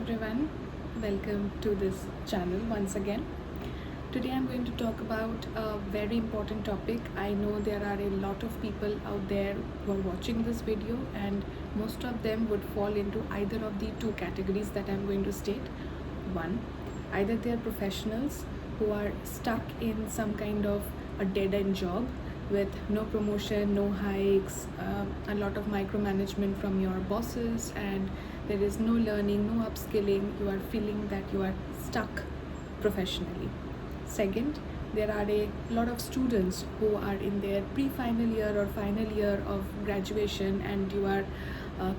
everyone, welcome to this channel once again. Today I'm going to talk about a very important topic. I know there are a lot of people out there who are watching this video, and most of them would fall into either of the two categories that I'm going to state. One, either they are professionals who are stuck in some kind of a dead-end job with no promotion, no hikes, a lot of micromanagement from your bosses, and there is no learning, no upskilling. You are feeling that you are stuck professionally. Second, there are a lot of students who are in their pre-final year or final year of graduation, and you are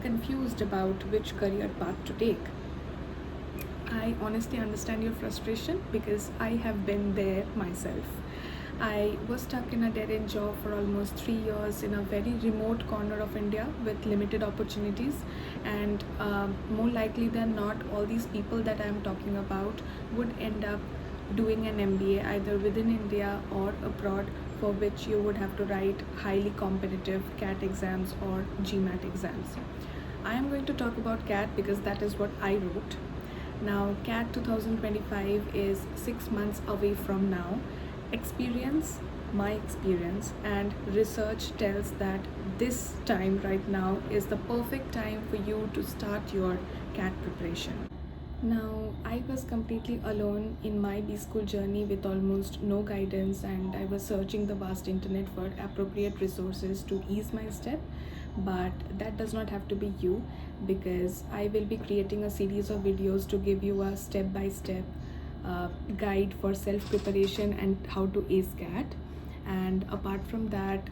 confused about which career path to take. I honestly understand your frustration because I have been there myself. I was stuck in a dead-end job for almost 3 years in a very remote corner of India with limited opportunities, and more likely than not, all these people that I am talking about would end up doing an MBA either within India or abroad, for which you would have to write highly competitive CAT exams or gmat exams. I am going to talk about CAT because that is what I wrote. Now, CAT 2025 is 6 months away from now. My experience and research tells that this time right now is the perfect time for you to start your CAT preparation. Now, I was completely alone in my B school journey with almost no guidance, and I was searching the vast internet for appropriate resources to ease my step. But that does not have to be you, because I will be creating a series of videos to give you a step by step guide for self preparation and how to ace CAT. And apart from that,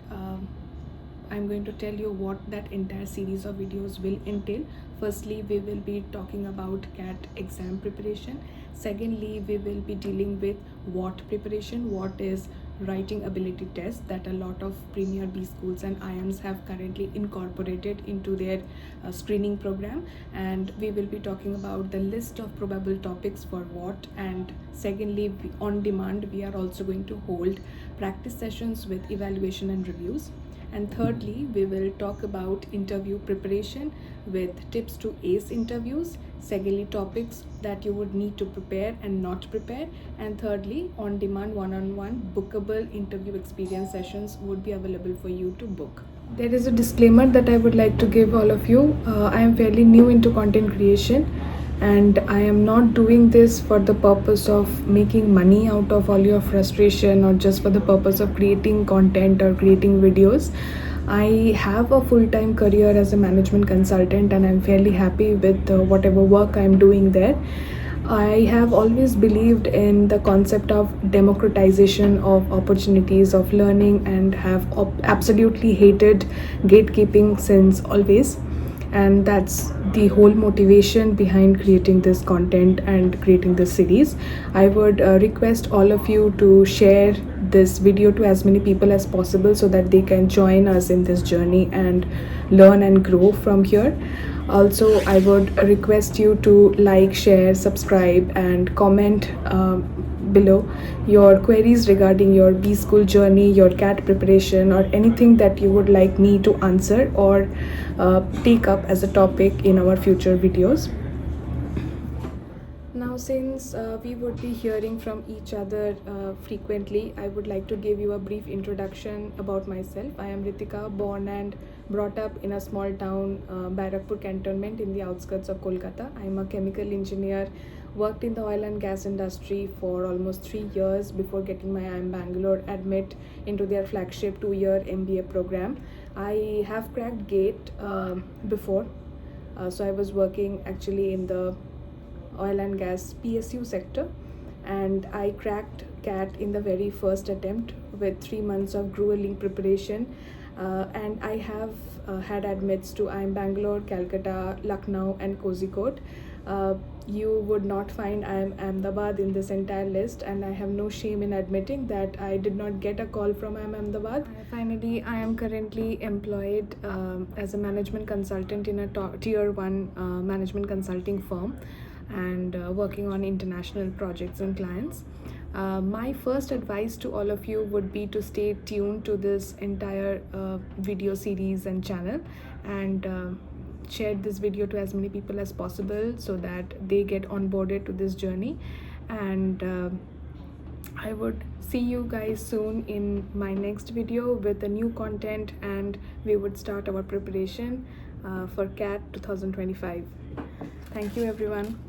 I'm going to tell you what that entire series of videos will entail. Firstly, we will be talking about CAT exam preparation. Secondly, we will be dealing with WOT preparation, what is writing ability test that a lot of premier B schools and IIMs have currently incorporated into their screening program. And we will be talking about the list of probable topics for WOT. And secondly, on demand, we are also going to hold practice sessions with evaluation and reviews. And thirdly, we will talk about interview preparation with tips to ace interviews. Secondly, topics that you would need to prepare and not prepare. And thirdly, on demand one-on-one bookable interview experience sessions would be available for you to book. There is a disclaimer that I would like to give all of you. I am fairly new into content creation, and I am not doing this for the purpose of making money out of all your frustration or just for the purpose of creating content or creating videos. I have a full-time career as a management consultant, and I'm fairly happy with whatever work I'm doing there. I have always believed in the concept of democratization of opportunities of learning, and have absolutely hated gatekeeping since always. And that's the whole motivation behind creating this content and creating this series. I would request all of you to share this video to as many people as possible so that they can join us in this journey and learn and grow from here. Also, I would request you to like, share, subscribe, and comment below your queries regarding your B school journey, your CAT preparation, or anything that you would like me to answer or take up as a topic in our future videos. Now, since we would be hearing from each other frequently, I would like to give you a brief introduction about myself. I am Ritika, born and brought up in a small town, Barakpur cantonment in the outskirts of Kolkata. I am a chemical engineer, worked in the oil and gas industry for almost 3 years before getting my IIM Bangalore admit into their flagship 2-year MBA program. I have cracked GATE before, so I was working actually in the oil and gas PSU sector, and I cracked CAT in the very first attempt with 3 months of grueling preparation. And I have had admits to IIM Bangalore, Calcutta, Lucknow, and Kozhikode. You would not find IIM Ahmedabad in this entire list, and I have no shame in admitting that I did not get a call from IIM Ahmedabad. Finally, I am currently employed as a management consultant in a tier 1 management consulting firm, and working on international projects and clients. My first advice to all of you would be to stay tuned to this entire video series and channel, and shared this video to as many people as possible so that they get onboarded to this journey. And I would see you guys soon in my next video with a new content, and we would start our preparation for CAT 2025. Thank you everyone.